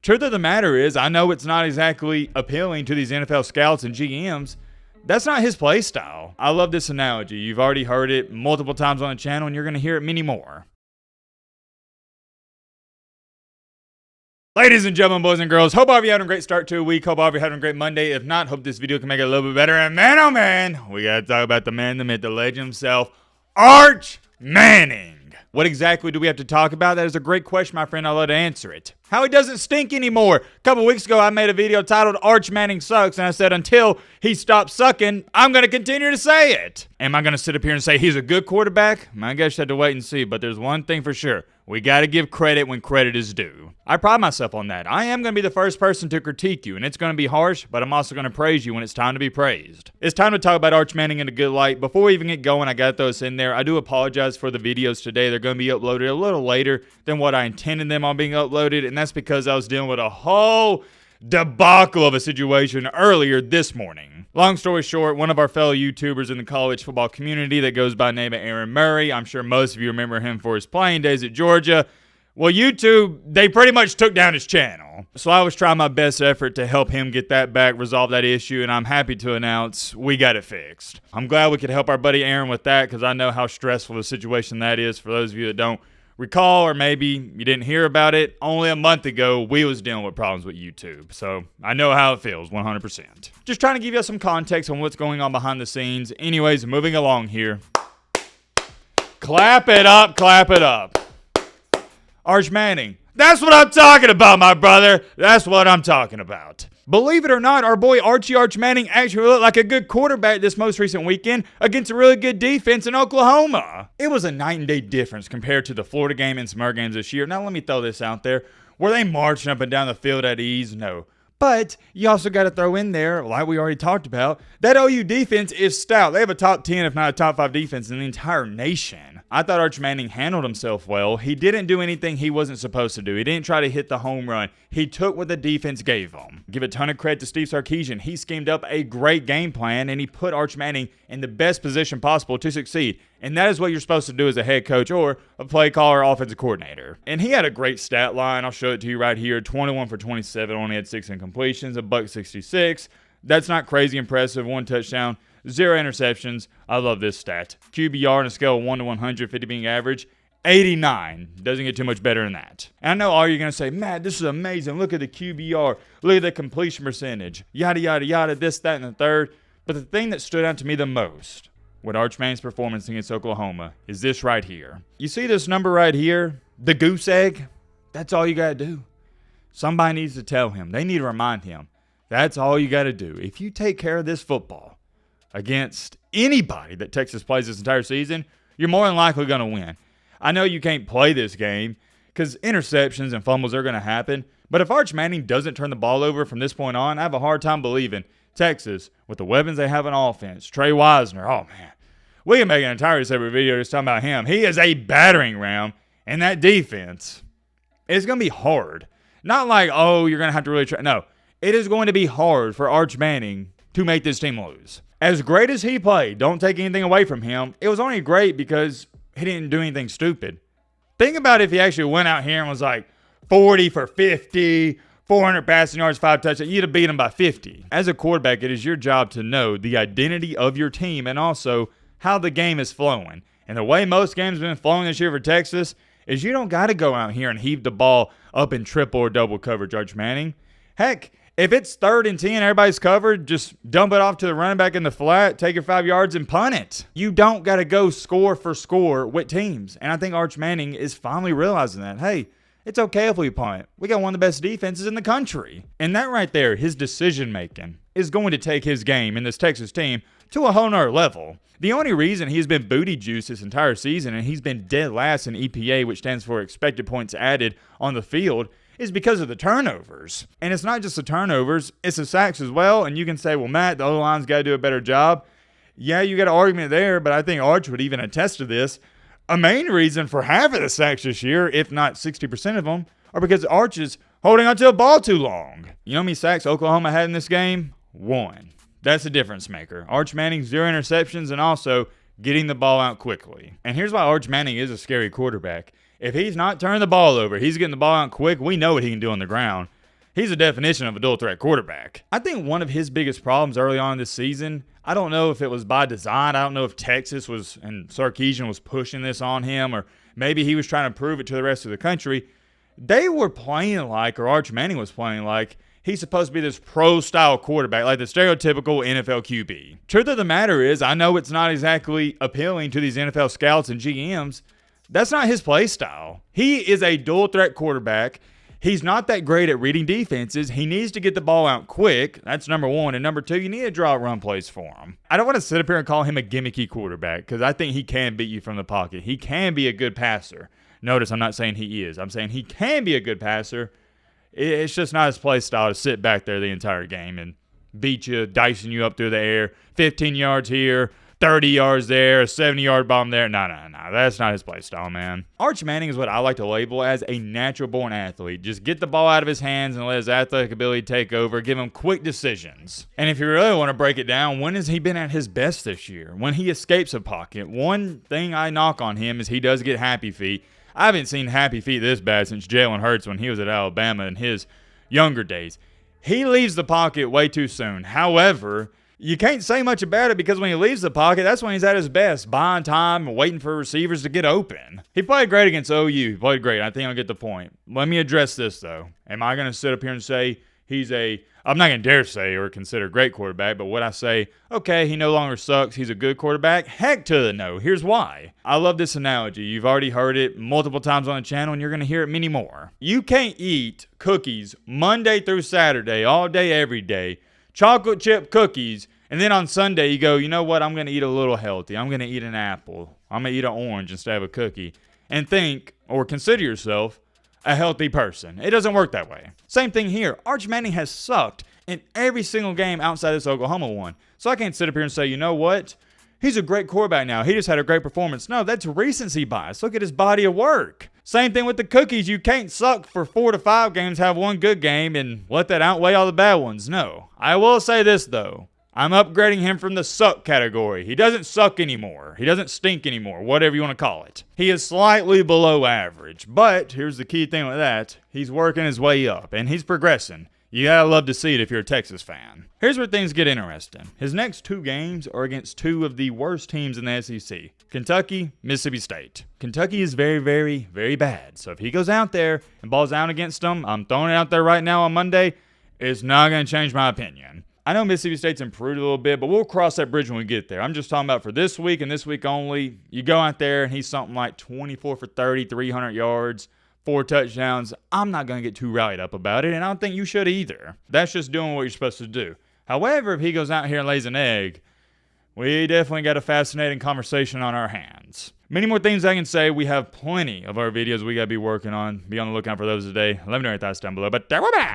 Truth of the matter is, I know it's not exactly appealing to these NFL scouts and GMs. That's not his play style. I love this analogy. You've already heard it multiple times on the channel, and you're going to hear it many more. Ladies and gentlemen, boys and girls, hope all of you having a great start to a week. Hope all of you having a great Monday. If not, hope this video can make it a little bit better. And man, oh man, we got to talk about the man, the myth, the legend himself, Arch Manning. What exactly do we have to talk about? That is a great question, my friend. I'll let you answer it. How he doesn't stink anymore. A couple weeks ago, I made a video titled Arch Manning Sucks, and I said until he stops sucking, I'm going to continue to say it. Am I going to sit up here and say he's a good quarterback? I guess you have to wait and see, but there's one thing for sure. We got to give credit when credit is due. I pride myself on that. I am going to be the first person to critique you, and it's going to be harsh, but I'm also going to praise you when it's time to be praised. It's time to talk about Arch Manning in a good light. Before we even get going, I got to throw this in there. I do apologize for the videos today. They're going to be uploaded a little later than what I intended them on being uploaded, and that's because I was dealing with a whole debacle of a situation earlier this morning. Long story short, one of our fellow YouTubers in the college football community that goes by the name of Aaron Murray, I'm sure most of you remember him for his playing days at Georgia. Well, YouTube, they pretty much took down his channel. So I was trying my best effort to help him get that back, resolve that issue, and I'm happy to announce we got it fixed. I'm glad we could help our buddy Aaron with that because I know how stressful the situation that is for those of you that don't recall, or maybe you didn't hear about it. Only a month ago, we was dealing with problems with YouTube. So I know how it feels, 100%. Just trying to give you some context on what's going on behind the scenes. Anyways, moving along here. Clap it up, clap it up. Arch Manning. That's what I'm talking about, my brother. That's what I'm talking about. Believe it or not, our boy Arch Manning actually looked like a good quarterback this most recent weekend against a really good defense in Oklahoma. It was a night and day difference compared to the Florida game and some other games this year. Now let me throw this out there. Were they marching up and down the field at ease? No. But you also got to throw in there, like we already talked about, that OU defense is stout. They have a top 10, if not a top 5 defense in the entire nation. I thought Arch Manning handled himself well. He didn't do anything he wasn't supposed to do. He didn't try to hit the home run. He took what the defense gave him. Give a ton of credit to Steve Sarkisian. He schemed up a great game plan, and he put Arch Manning in the best position possible to succeed. And that is what you're supposed to do as a head coach or a play caller or offensive coordinator. And he had a great stat line. I'll show it to you right here. 21 for 27, only had 6 incompletions, $166. That's not crazy impressive. 1 touchdown, 0 interceptions. I love this stat. QBR on a scale of 1 to 100, 50 being average, 89. Doesn't get too much better than that. And I know all you're going to say, Matt, this is amazing. Look at the QBR. Look at the completion percentage. Yada, yada, yada, this, that, and the third. But the thing that stood out to me the most with Arch Manning's performance against Oklahoma is this right here. You see this number right here? The goose egg? That's all you got to do. Somebody needs to tell him. They need to remind him. That's all you got to do. If you take care of this football against anybody that Texas plays this entire season, you're more than likely going to win. I know you can't play this game because interceptions and fumbles are going to happen, but if Arch Manning doesn't turn the ball over from this point on, I have a hard time believing Texas, with the weapons they have on offense, Trey Wisner, oh man, we can make an entirely separate video just talking about him. He is a battering ram, and that defense, it's going to be hard. Not like, oh, you're going to have to really try. No, it is going to be hard for Arch Manning to make this team lose. As great as he played, don't take anything away from him, it was only great because he didn't do anything stupid. Think about if he actually went out here and was like 40 for 50, 400 passing yards, 5 touchdowns, you'd have beat him by 50. As a quarterback, it is your job to know the identity of your team and also how the game is flowing. And the way most games have been flowing this year for Texas is you don't got to go out here and heave the ball up in triple or double coverage, Arch Manning. Heck, if it's 3rd and 10, everybody's covered, just dump it off to the running back in the flat, take your 5 yards and punt it. You don't got to go score for score with teams. And I think Arch Manning is finally realizing that, hey, it's okay if we punt. We got one of the best defenses in the country. And that right there, his decision-making, is going to take his game in this Texas team to a whole nother level. The only reason he's been booty juiced this entire season and he's been dead last in EPA, which stands for expected points added on the field, is because of the turnovers. And it's not just the turnovers, it's the sacks as well. And you can say, well, Matt, the O-line's got to do a better job. Yeah, you got an argument there, but I think Arch would even attest to this. A main reason for half of the sacks this year, if not 60% of them, are because Arch is holding onto the ball too long. You know how many sacks Oklahoma had in this game? 1. That's a difference maker. Arch Manning, 0 interceptions, and also getting the ball out quickly. And here's why Arch Manning is a scary quarterback. If he's not turning the ball over, he's getting the ball out quick, we know what he can do on the ground. He's a definition of a dual threat quarterback. I think one of his biggest problems early on this season, I don't know if it was by design. I don't know if Texas was and Sarkisian was pushing this on him, or maybe he was trying to prove it to the rest of the country. They were playing like, or Arch Manning was playing like, he's supposed to be this pro-style quarterback, like the stereotypical NFL QB. Truth of the matter is, I know it's not exactly appealing to these NFL scouts and GMs. That's not his play style. He is a dual-threat quarterback. He's not that great at reading defenses. He needs to get the ball out quick. That's number one. And number two, you need to draw run plays for him. I don't want to sit up here and call him a gimmicky quarterback because I think he can beat you from the pocket. He can be a good passer. Notice I'm not saying he is. I'm saying he can be a good passer. It's just not his play style to sit back there the entire game and beat you, dicing you up through the air, 15 yards here, 30 yards there, a 70-yard bomb there. No. That's not his play style, man. Arch Manning is what I like to label as a natural-born athlete. Just get the ball out of his hands and let his athletic ability take over. Give him quick decisions. And if you really want to break it down, when has he been at his best this year? When he escapes a pocket. One thing I knock on him is he does get happy feet. I haven't seen happy feet this bad since Jalen Hurts when he was at Alabama in his younger days. He leaves the pocket way too soon. However, you can't say much about it because when he leaves the pocket, that's when he's at his best, buying time and waiting for receivers to get open. He played great against OU. He played great. I think I'll get the point. Let me address this, though. Am I going to sit up here and say I'm not going to dare say or consider a great quarterback, but would I say, okay, he no longer sucks, he's a good quarterback? Heck to the no. Here's why. I love this analogy. You've already heard it multiple times on the channel, and you're going to hear it many more. You can't eat cookies Monday through Saturday, all day, every day, chocolate chip cookies, and then on Sunday you go, you know what, I'm going to eat a little healthy. I'm going to eat an apple. I'm going to eat an orange instead of a cookie. And think, or consider yourself, a healthy person. It doesn't work that way. Same thing here. Arch Manning has sucked in every single game outside this Oklahoma one. So I can't sit up here and say, you know what? He's a great quarterback now. He just had a great performance. No, that's recency bias. Look at his body of work. Same thing with the cookies. You can't suck for 4 to 5 games, have one good game, and let that outweigh all the bad ones. No. I will say this, though. I'm upgrading him from the suck category. He doesn't suck anymore. He doesn't stink anymore, whatever you want to call it. He is slightly below average, but here's the key thing with that. He's working his way up, and he's progressing. You gotta love to see it if you're a Texas fan. Here's where things get interesting. His next 2 games are against 2 of the worst teams in the SEC. Kentucky, Mississippi State. Kentucky is very, very, very bad. So if he goes out there and balls out against them, I'm throwing it out there right now on Monday, it's not going to change my opinion. I know Mississippi State's improved a little bit, but we'll cross that bridge when we get there. I'm just talking about for this week and this week only. You go out there and he's something like 24 for 30, 300 yards, 4 touchdowns. I'm not going to get too rallied up about it, and I don't think you should either. That's just doing what you're supposed to do. However, if he goes out here and lays an egg, we definitely got a fascinating conversation on our hands. Many more things I can say. We have plenty of our videos we got to be working on. Be on the lookout for those today. Let me know your thoughts down below. But there we're back.